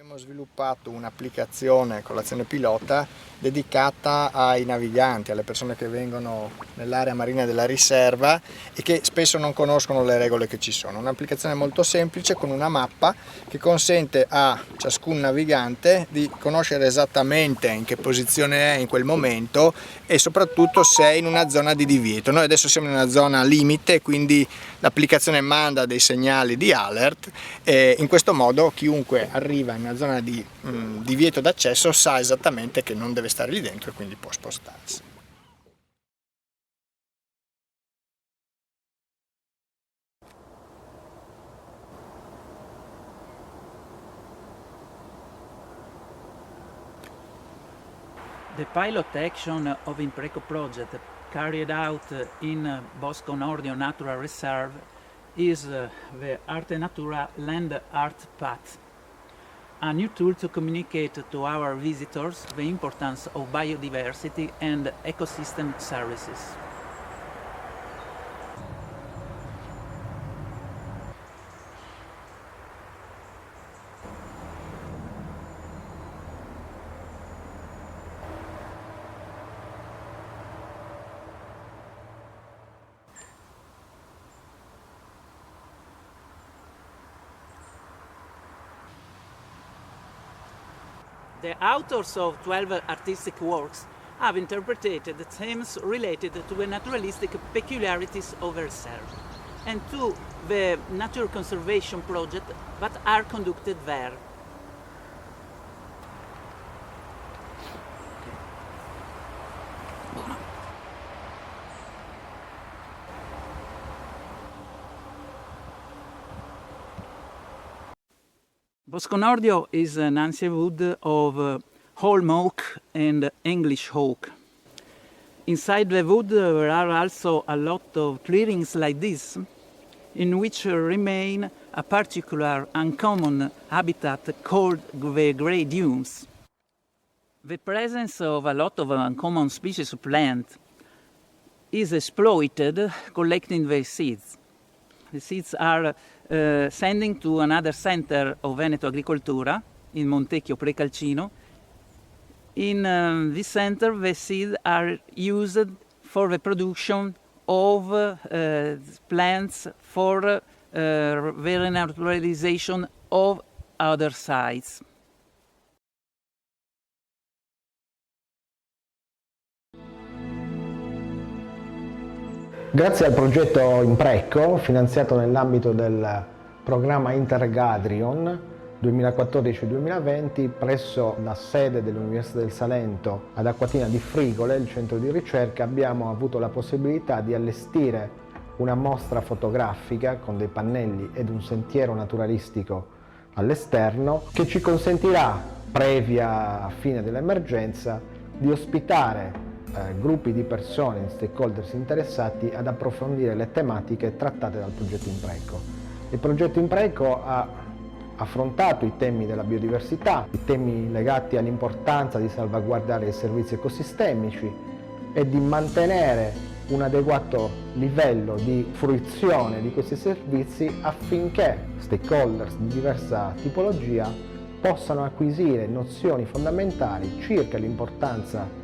Abbiamo sviluppato un'applicazione con l'azione pilota dedicata ai naviganti, alle persone che vengono nell'area marina della riserva e che spesso non conoscono le regole che ci sono. Un'applicazione molto semplice con una mappa che consente a ciascun navigante di conoscere esattamente in che posizione è in quel momento e soprattutto se è in una zona di divieto. Noi adesso siamo in una zona limite, quindi l'applicazione manda dei segnali di alert e in questo modo chiunque arriva in una zona di divieto d'accesso sa esattamente che non deve stare lì dentro e quindi può spostarsi. The pilot action of IMPRECO project carried out in Bosco Nordio Natural Reserve is the Arte Natura Land Art Path, a new tool to communicate to our visitors the importance of biodiversity and ecosystem services. The authors of 12 artistic works have interpreted the themes related to the naturalistic peculiarities of the reserve and to the nature conservation project that are conducted there. Bosco Nordio is an ancient wood of holm oak and English oak. Inside the wood there are also a lot of clearings like this, in which remain a particular uncommon habitat called the grey dunes. The presence of a lot of uncommon species of plant is exploited collecting the seeds. The seeds are sending to another center of Veneto Agricoltura in Montecchio Precalcino. In this center, the seeds are used for the production of plants for the renaturalization of other sites. Grazie al progetto IMPRECO, finanziato nell'ambito del programma Interreg Adrion 2014-2020, presso la sede dell'Università del Salento ad Acquatina di Frigole, il centro di ricerca, abbiamo avuto la possibilità di allestire una mostra fotografica con dei pannelli ed un sentiero naturalistico all'esterno che ci consentirà, previa fine dell'emergenza, di ospitare gruppi di persone, stakeholders interessati ad approfondire le tematiche trattate dal progetto IMPRECO. Il progetto IMPRECO ha affrontato i temi della biodiversità, i temi legati all'importanza di salvaguardare i servizi ecosistemici e di mantenere un adeguato livello di fruizione di questi servizi affinché stakeholders di diversa tipologia possano acquisire nozioni fondamentali circa l'importanza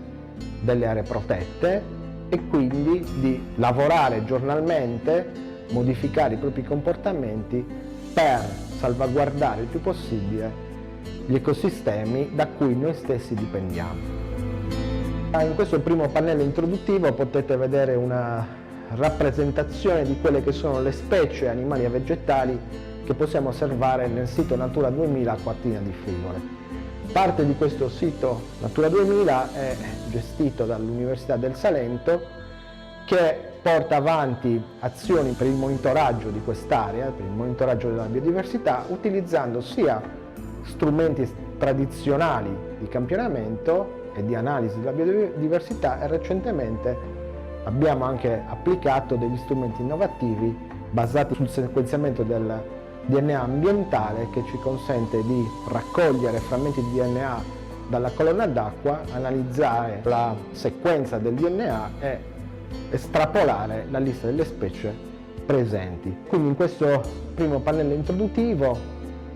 delle aree protette e quindi di lavorare giornalmente, modificare i propri comportamenti per salvaguardare il più possibile gli ecosistemi da cui noi stessi dipendiamo. In questo primo pannello introduttivo potete vedere una rappresentazione di quelle che sono le specie animali e vegetali che possiamo osservare nel sito Natura 2000 Acquatina di Frigole. Parte di questo sito Natura 2000 è gestito dall'Università del Salento, che porta avanti azioni per il monitoraggio di quest'area, per il monitoraggio della biodiversità, utilizzando sia strumenti tradizionali di campionamento e di analisi della biodiversità e recentemente abbiamo anche applicato degli strumenti innovativi basati sul sequenziamento del DNA ambientale che ci consente di raccogliere frammenti di DNA dalla colonna d'acqua, analizzare la sequenza del DNA e estrapolare la lista delle specie presenti. Quindi in questo primo pannello introduttivo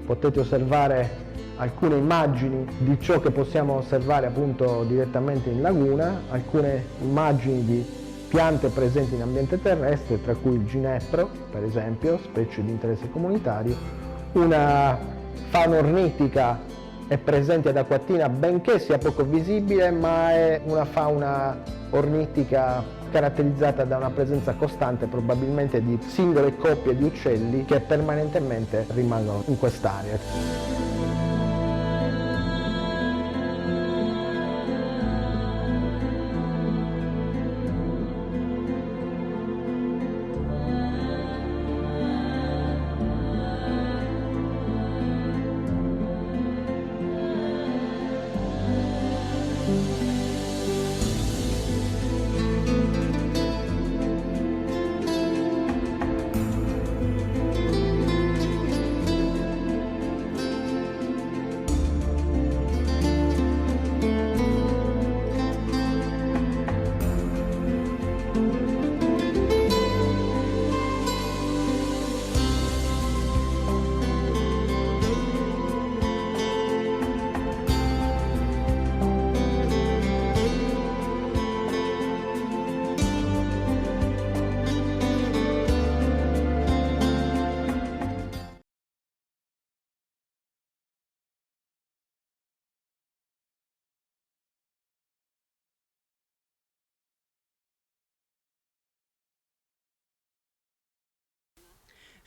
potete osservare alcune immagini di ciò che possiamo osservare appunto direttamente in laguna, alcune immagini di piante presenti in ambiente terrestre, tra cui il ginepro, per esempio, specie di interesse comunitario, una fauna ornitica è presente ad Acquatina, benché sia poco visibile, ma è una fauna ornitica caratterizzata da una presenza costante probabilmente di singole coppie di uccelli che permanentemente rimangono in quest'area.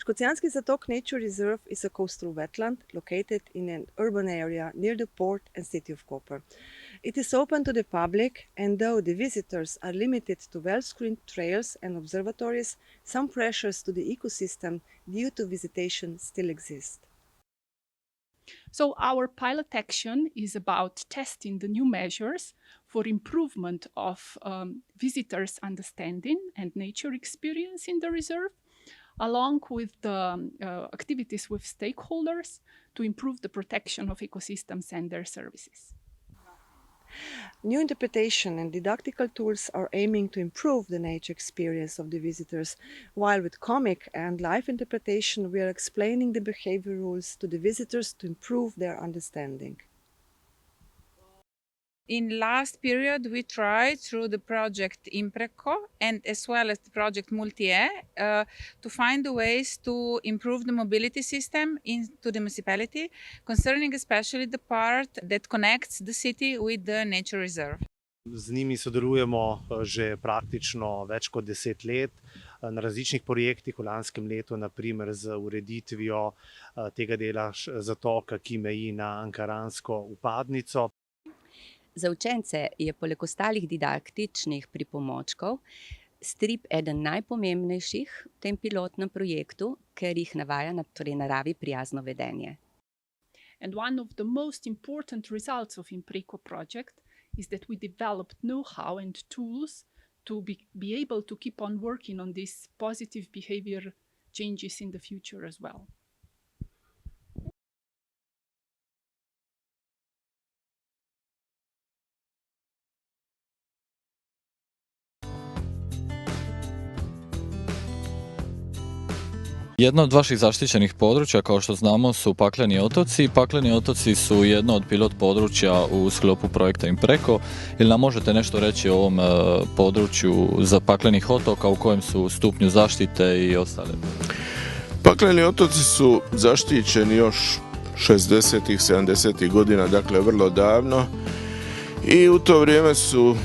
Škocjanski Zatok Nature Reserve is a coastal wetland located in an urban area near the port and city of Koper. It is open to the public, and though the visitors are limited to well-screened trails and observatories, some pressures to the ecosystem due to visitation still exist. So our pilot action is about testing the new measures for improvement of visitors' understanding and nature experience in the reserve, along with the activities with stakeholders to improve the protection of ecosystems and their services. New interpretation and didactical tools are aiming to improve the nature experience of the visitors, while with comic and live interpretation we are explaining the behavior rules to the visitors to improve their understanding. In last period, we tried through the project IMPRECO and as well as the project Multi-E to find the ways to improve the mobility system into the municipality, concerning especially the part that connects the city with the nature reserve. Z njimi sodelujemo že praktično več kot 10 let na različnih projektih, v lanskem letu naprimer z ureditvijo tega dela zatoka, ki meji na Ankaransko upadnico. Za učence je poleg ostalih didaktičnih pripomočkov strip eden najpomembnejših v tem pilotnem projektu, ker jih navaja na naravi prijazno vedenje. And one of the most important results of IMPRECO project is that we developed know-how and tools to be able to keep on working on these positive behavior changes in the future as well. Jedno od vaših zaštićenih područja, kao što znamo, su Pakleni otoci. Pakleni otoci su jedno od pilot područja u sklopu projekta IMPRECO. Ili nam možete nešto reći o ovom području Paklenih otoka, u kojem su stupnju zaštite i ostale? Pakleni otoci su zaštićeni još 60-ih, 70-ih godina, dakle vrlo davno. I u to vrijeme su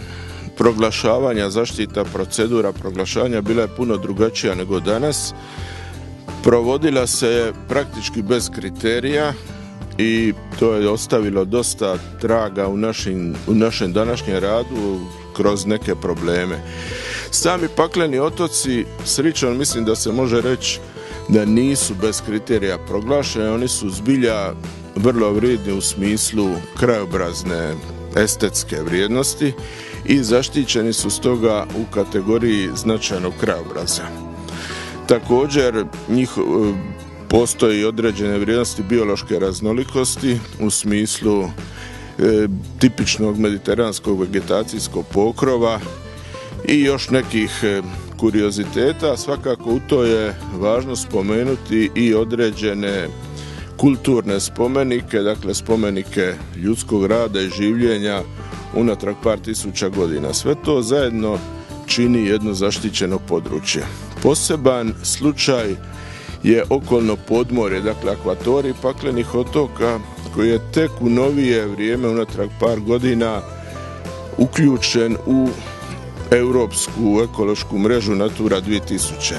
proglašavanja zaštita, procedura proglašavanja bila je puno drugačija nego danas. Provodila se praktički bez kriterija i to je ostavilo dosta traga u našem današnjem radu kroz neke probleme. Sami Pakleni otoci, slično mislim da se može reći da nisu bez kriterija proglašeni, oni su zbilja vrlo vrijedni u smislu krajobrazne estetske vrijednosti i zaštićeni su stoga u kategoriji značajnog krajobraza. Također postoji određene vrijednosti biološke raznolikosti u smislu tipičnog mediteranskog vegetacijskog pokrova i još nekih kurioziteta. Svakako u to je važno spomenuti i određene kulturne spomenike, dakle spomenike ljudskog rada i življenja unatrag par tisuća godina. Sve to zajedno čini jedno zaštićeno područje. Poseban slučaj je okolno podmorje, dakle akvatorij paklenih otoka, koji je tek u novije vrijeme, unatrag par godina, uključen u europsku ekološku mrežu Natura 2000,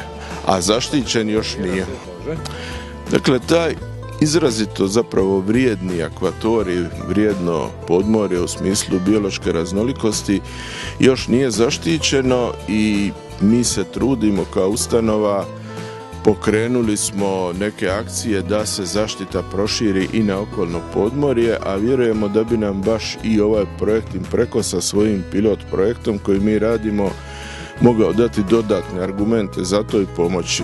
a zaštićen još nije. Dakle, taj izrazito zapravo vrijedni akvatorij, vrijedno podmorje u smislu biološke raznolikosti još nije zaštićeno i mi se trudimo kao ustanova, pokrenuli smo neke akcije da se zaštita proširi i na okolno podmorje, a vjerujemo da bi nam baš i ovaj projekt IMPRECO sa svojim pilot projektom koji mi radimo mogao dati dodatne argumente za to i pomoći.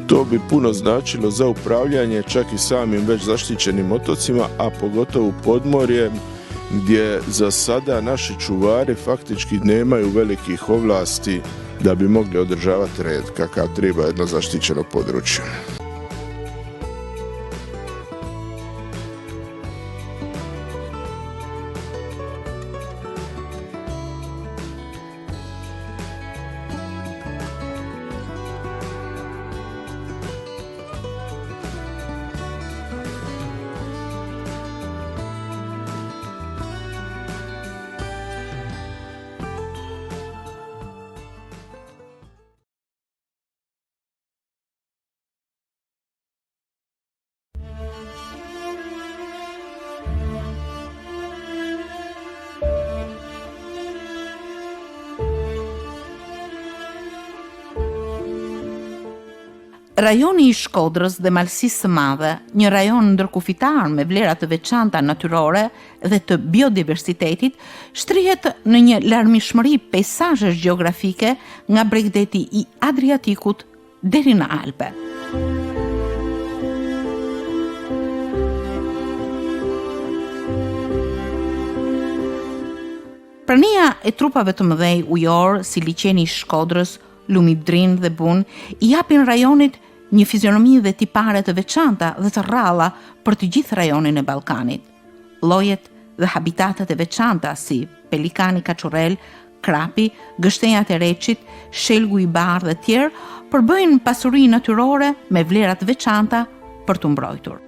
To bi puno značilo za upravljanje čak i samim već zaštićenim otocima, a pogotovo podmorje gdje za sada naši čuvari faktički nemaju velikih ovlasti da bi mogli održavati red kakav treba jedno zaštićeno područje. Rajoni i Shkodrës dhe Malësisë së Madhe, një rajon ndërkufitar me vlera të veçanta natyrore dhe të biodiversitetit, shtrihet në një larmishmëri pejsazhesh gjeografike nga bregdeti i Adriatikut deri në Alpe. Prania e trupave të mëdhej ujor si liqeni i Shkodrës, lumi Drin dhe Bun i japin rajonit një fizionomi dhe tipare të veçanta dhe të rralla për të gjithë rajonin e Ballkanit. Llojet dhe habitatet e veçanta si pelikani kaçurrel, krapi, gështenjat e reçit, shelgu i bardhë dhe tjerë përbëjnë pasuri natyrore me vlera të veçanta për të mbrojtur.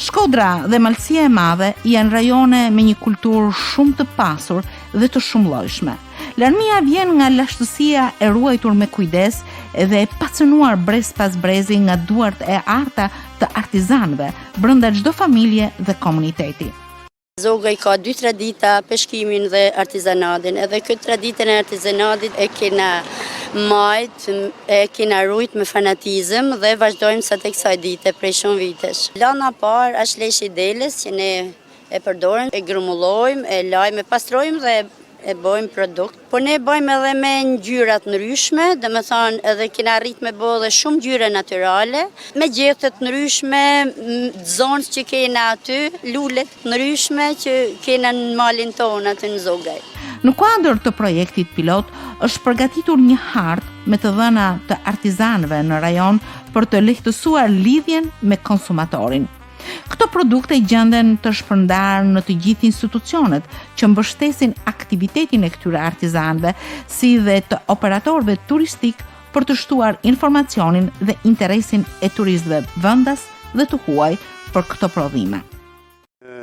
Shkodra dhe Malësia e Madhe janë rajone me një kulturë shumë të pasur dhe të shumëllojshme. Larmia vjen nga lashtësia e ruajtur me kujdes dhe e pacënuar brez pas brezi nga duart e arta të artizanëve brenda çdo familje dhe komuniteti. Zoga i ka dy tradita, peshkimin dhe artizanatin, edhe këtë traditën e artizanatit e kena majt, e kena rujt me fanatizëm dhe vazhdojmë sa tek kësaj dite prej shumë vitesh. Lana parë është leshi deles që ne e përdorim, e grumullojmë, e lajmë, e pastrojmë dhe e bojmë produkt. Po ne bojmë edhe me ngjyrat ndryshme, dhe me thonë edhe kena rrit me bo dhe shumë ngjyra natyrale, me gjethet ndryshme, zonës që kena aty, lulet ndryshme që kena në malin tonë aty në Zogaj. Në kuadër të projektit pilot, është përgatitur një hartë me të dhëna të artizanëve në rajon për të lehtësuar lidhjen me konsumatorin. Këto produkte gjenden të shpërndarë në të gjithë institucionet që mbështesin aktivitetin e këtyre artizanëve, si dhe të operatorëve turistik për të shtuar informacionin dhe interesin e turistëve vendas dhe të huaj për këto prodhime.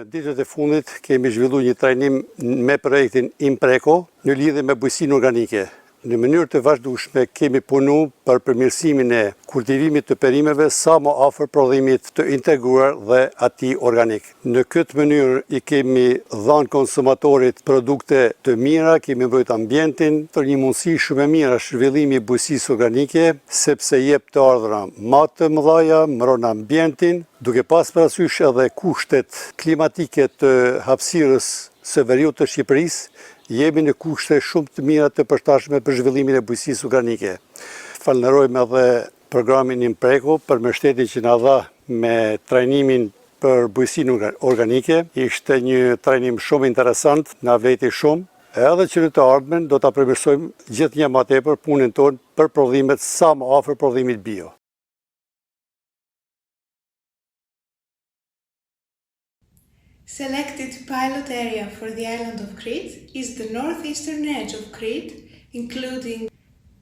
Ditët e fundit kemi zhvilluar një trajnim me projektin IMPRECO në lidhje me bujqësinë organike. Në mënyrë të vazhdueshme kemi punu për përmirësimin e kultivimit të perimeve sa më afër prodhimit të integruar dhe atij organik. Në këtë mënyrë i kemi dhënë konsumatorit produkte të mira, kemi mbrojtur ambientin, për një mundësi shumë e mirë është zhvillimi i bujqësisë organike, sepse jep të ardhra më të mëdha, mbron ambientin, duke pas parasysh edhe kushtet klimatike të hapësirës së veriut të Shqipërisë, jemi në kushte shumë të mira të përshtatshme për zhvillimin e bujqësisë organike. Falenderojmë edhe programin IMPRECO për mbështetjen që na dha me trajnimin për bujqësinë organike. Ishte një trajnim shumë interesant, na vleti shumë. Edhe që në të ardhmen do ta përmirësojmë gjithnjë më tepër punën tonë për prodhimet sa më afër prodhimit bio. Selected pilot area for the island of Crete is the northeastern edge of Crete, including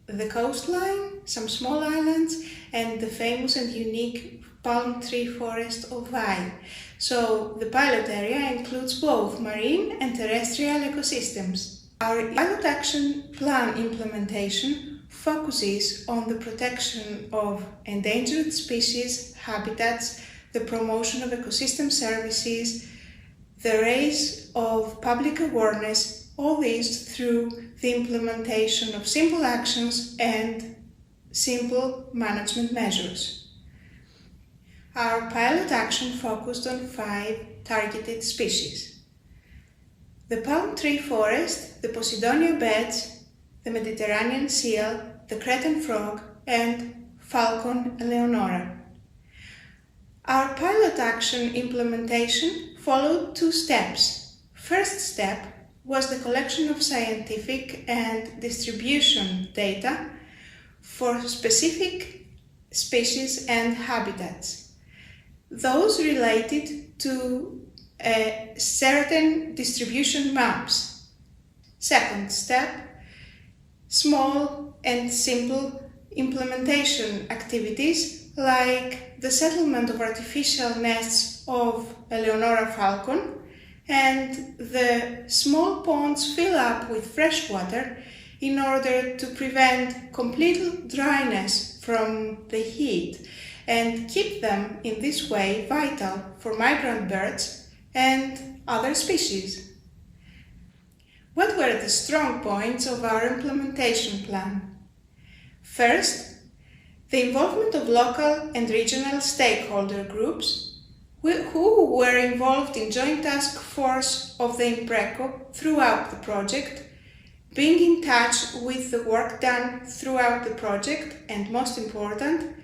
the coastline, some small islands, and the famous and unique palm tree forest of Vai. So the pilot area includes both marine and terrestrial ecosystems. Our pilot action plan implementation focuses on the protection of endangered species, habitats, the promotion of ecosystem services, the raise of public awareness, all these through the implementation of simple actions and simple management measures. Our pilot action focused on 5 targeted species: the palm tree forest, the Posidonia beds, the Mediterranean seal, the Cretan frog, and Falcon eleonora. Our pilot action implementation followed 2 steps. First step was the collection of scientific and distribution data for specific species and habitats. Those related to certain distribution maps. Second step, small and simple implementation activities like the settlement of artificial nests of Eleonora falcon and the small ponds fill up with fresh water in order to prevent complete dryness from the heat and keep them in this way vital for migrant birds and other species. What were the strong points of our implementation plan? First, the involvement of local and regional stakeholder groups who were involved in joint task force of the IMPRECO throughout the project, being in touch with the work done throughout the project, and most important,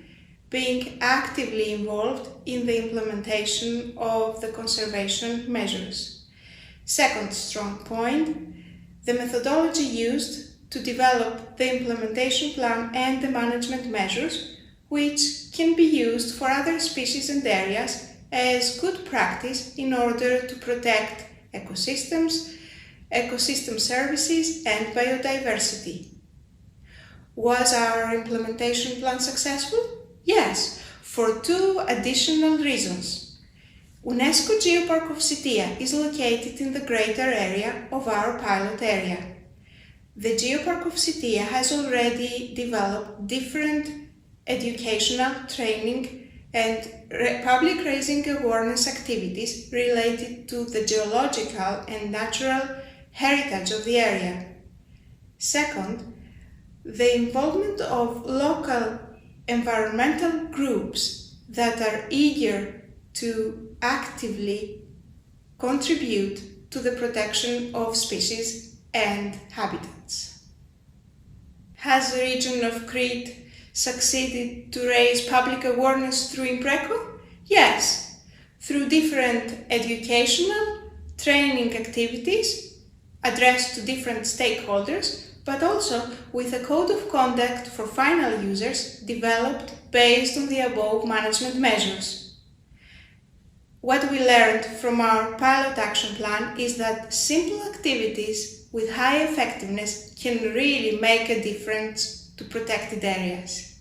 being actively involved in the implementation of the conservation measures. Second strong point, the methodology used to develop the implementation plan and the management measures, which can be used for other species and areas as good practice in order to protect ecosystems, ecosystem services, and biodiversity. Was our implementation plan successful? Yes, for 2 additional reasons. UNESCO Geopark of Sitia is located in the greater area of our pilot area. The Geopark of Sitia has already developed different educational, training, and public raising awareness activities related to the geological and natural heritage of the area. Second, the involvement of local environmental groups that are eager to actively contribute to the protection of species and habitats. Has the region of Crete succeeded to raise public awareness through IMPRECO? Yes, through different educational, training activities addressed to different stakeholders, but also with a code of conduct for final users developed based on the above management measures. What we learned from our pilot action plan is that simple activities with high effectiveness can really make a difference to protected areas.